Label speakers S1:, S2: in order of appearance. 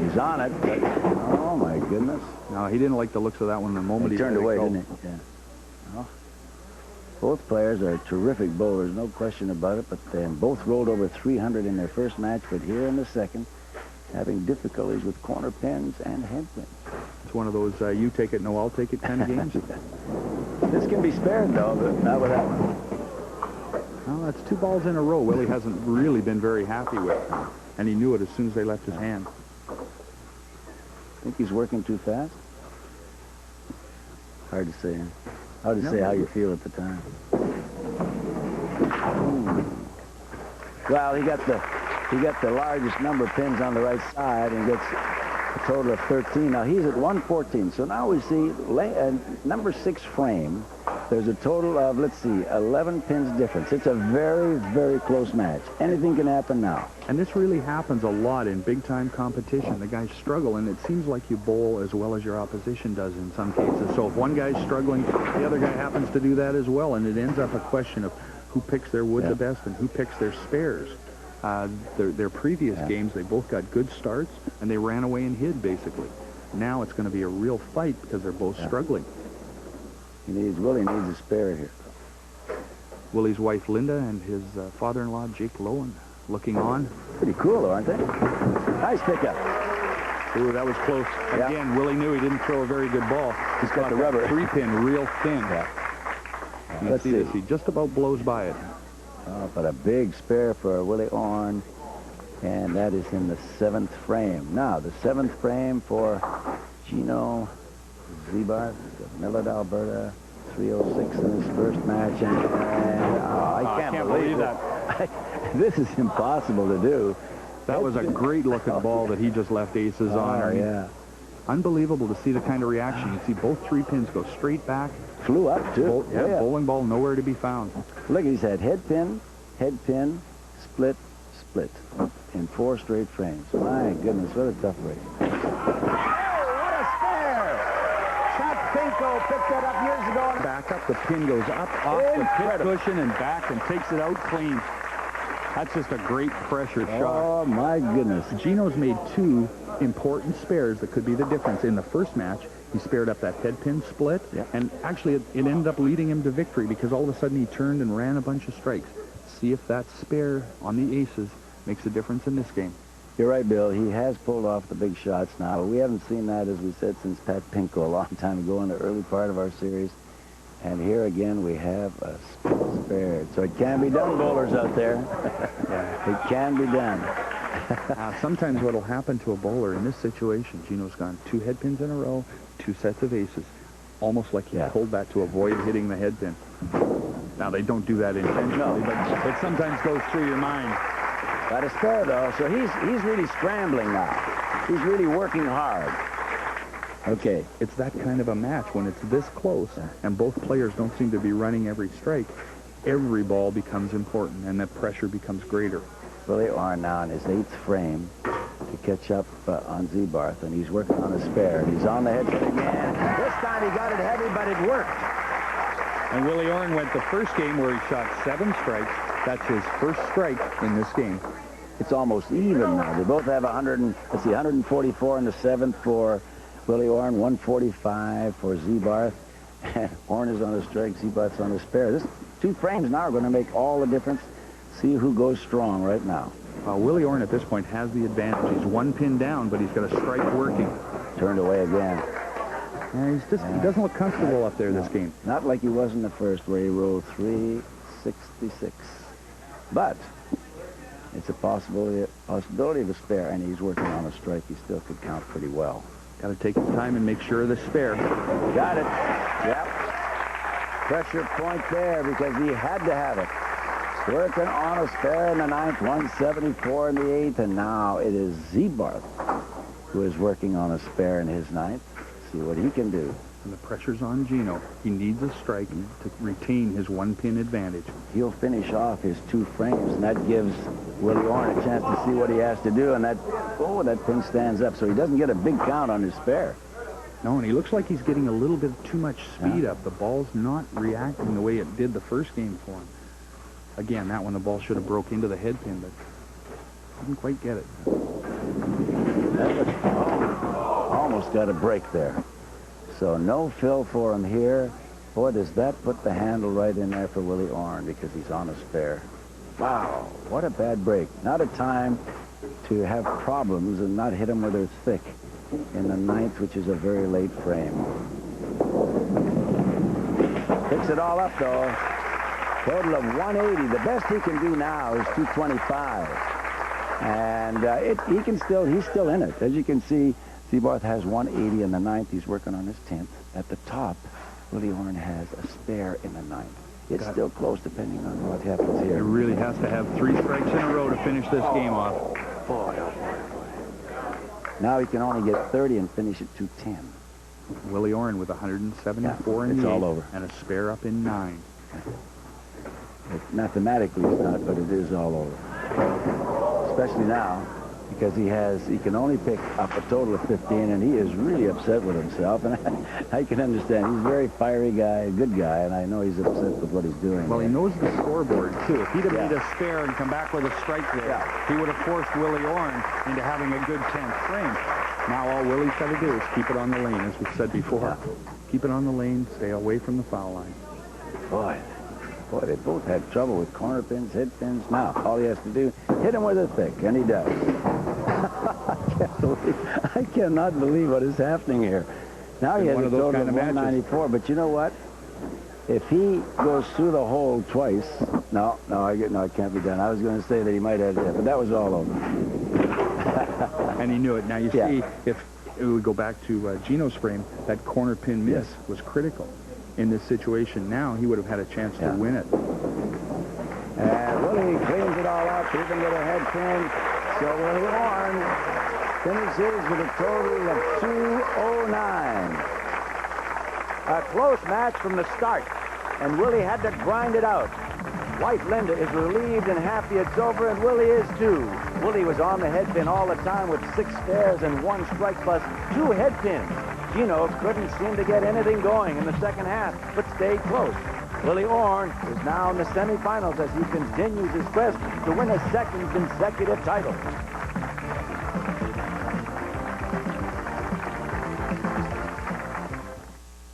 S1: He's on it, but, oh, my goodness.
S2: No, he didn't like the looks of that one the moment
S1: He turned away, didn't he? Yeah. Well, both players are terrific bowlers, no question about it, but they both rolled over 300 in their first match, but here in the second, having difficulties with corner pins and head pins.
S2: It's one of those you take it, no, I'll take it kind of games.
S1: This can be spared, though, but not with that one.
S2: Well, that's 2 balls in a row Willie hasn't really been very happy with, and he knew it as soon as they left his hand.
S1: Think he's working too fast? Hard to say. Hard to say how you feel at the time. Well, he got the largest number of pins on the right side and gets a total of 13. Now he's at 114. So now we see number 6 frame. There's a total of, let's see, 11 pins difference. It's a very, very close match. Anything can happen now.
S2: And this really happens a lot in big-time competition. The guys struggle, and it seems like you bowl as well as your opposition does in some cases. So if one guy's struggling, the other guy happens to do that as well, and it ends up a question of who picks their wood the best and who picks their spares. Their previous games, they both got good starts, and they ran away and hid, basically. Now it's going to be a real fight because they're both struggling.
S1: Willie needs a spare here.
S2: Willie's wife, Linda, and his father-in-law, Jake Lowen, looking on.
S1: Pretty cool, though, aren't they? Nice pickup.
S2: Ooh, that was close. Again, Willie knew he didn't throw a very good ball.
S1: He's got the rubber.
S2: 3-pin real thin.
S1: Let's see
S2: this. He just about blows by it.
S1: But a big spare for Willie Orne, and that is in the 7th frame. Now, the 7th frame for Gino Zebarth of Millard, Alberta, 306 in his first match, and I can't believe that. This is impossible to do.
S2: That was a great-looking ball that he just left aces on.
S1: Oh, yeah.
S2: Unbelievable to see the kind of reaction. You see both 3 pins go straight back.
S1: Flew up, too.
S2: Bowling ball nowhere to be found.
S1: Look, he's had head pin, split, split in 4 straight frames. My goodness, what a tough race. Pinko picked that up years ago.
S2: Back up, the pin goes up, off the pit cushion and back and takes it out clean. That's just a great pressure shot.
S1: Oh, my goodness.
S2: Gino's made 2 important spares that could be the difference. In the first match, he spared up that head pin split, and actually it ended up leading him to victory because all of a sudden he turned and ran a bunch of strikes. See if that spare on the aces makes a difference in this game.
S1: You're right, Bill. He has pulled off the big shots now. We haven't seen that, as we said, since Pat Pinko a long time ago in the early part of our series. And here again we have a spare. So it can be done, bowlers out there. It can be done.
S2: Sometimes what will happen to a bowler in this situation, Gino's gone 2 head pins in a row, 2 sets of aces. Almost like he pulled that to avoid hitting the head pin. Now, they don't do that intentionally, but it sometimes goes through your mind.
S1: Got a spare, though, so he's really scrambling now. He's really working hard. Okay.
S2: It's that kind of a match when it's this close, and both players don't seem to be running every strike. Every ball becomes important, and the pressure becomes greater.
S1: Willie Orne now in his 8th frame to catch up on Zebarth, and he's working on a spare. He's on the head pin again. This time he got it heavy, but it worked.
S2: And Willie Orne went the first game where he shot 7 strikes. That's his first strike in this game.
S1: It's almost even now. They both have 144 in the 7th for Willie Orne, 145 for Zebarth. And Orne is on a strike, Zebarth's on a spare. This 2 frames now are going to make all the difference. See who goes strong right now.
S2: Well, Willie Orne at this point has the advantage. He's 1 pin down, but he's got a strike working.
S1: Turned away again.
S2: And he doesn't look comfortable up there this game.
S1: Not like he was in the first, where he rolled 366. But it's a possibility of a spare, and he's working on a strike. He still could count pretty well.
S2: Got to take his time and make sure of the spare.
S1: Got it. Yep. Pressure point there because he had to have it. Working on a spare in the 9th, 174 in the 8th, and now it is Zebarth who is working on a spare in his 9th. See what he can do.
S2: And the pressure's on Gino. He needs a strike to retain his 1-pin advantage.
S1: He'll finish off his 2 frames, and that gives Willie Orne a chance to see what he has to do, and that pin stands up, so he doesn't get a big count on his spare.
S2: No, and he looks like he's getting a little bit too much speed up. The ball's not reacting the way it did the first game for him. Again, that one, the ball should have broke into the head pin, but didn't quite get it.
S1: just got a break there. So no fill for him here. Boy, does that put the handle right in there for Willie Orn because he's on a spare. Wow, what a bad break. Not a time to have problems and not hit him where they're thick in the 9th, which is a very late frame. Picks it all up, though. Total of 180. The best he can do now is 225. And he's still in it. As you can see, Seabarth has 180 in the 9th. He's working on his 10th. At the top, Willie Orn has a spare in the 9th. It's still close depending on what happens here.
S2: He really has to have 3 strikes in a row to finish this game off.
S1: Boy, oh boy. Now he can only get 30 and finish at 210.
S2: Willie Orn with 174 in
S1: it's
S2: the
S1: all
S2: 8th
S1: over.
S2: And a spare up in 9.
S1: Mathematically it's not, but it is all over. Especially now, because he can only pick up a total of 15, and he is really upset with himself, and I can understand. He's a very fiery guy, a good guy, and I know he's upset with what he's doing.
S2: Well, he knows the scoreboard, too. If he'd have made a spare and come back with a strike there, he would have forced Willie Orn into having a good 10th frame. Now all Willie's got to do is keep it on the lane, as we said before. Keep it on the lane, stay away from the foul line.
S1: Boy, they both had trouble with corner pins, head pins. Now, all he has to do, hit him with a thick, and he does. I cannot believe what is happening here. Now he has a total of 194, but you know what? If he goes through the hole twice, no, it can't be done. I was going to say that he might have, but that was all over.
S2: And he knew it. Now, you see, if we go back to Gino's frame, that corner pin miss was critical. In this situation now, he would have had a chance to win it.
S1: And Willie cleans it all up. He can get a head pin. So Willie Orn finishes with a total of 209. A close match from the start, and Willie had to grind it out. Wife Linda is relieved and happy it's over, and Willie is too. Willie was on the head pin all the time with 6 spares and 1 strike plus 2 head pins. Gino couldn't seem to get anything going in the second half, but stayed close. Willie Orn is now in the semifinals as he continues his quest to win a 2nd consecutive title.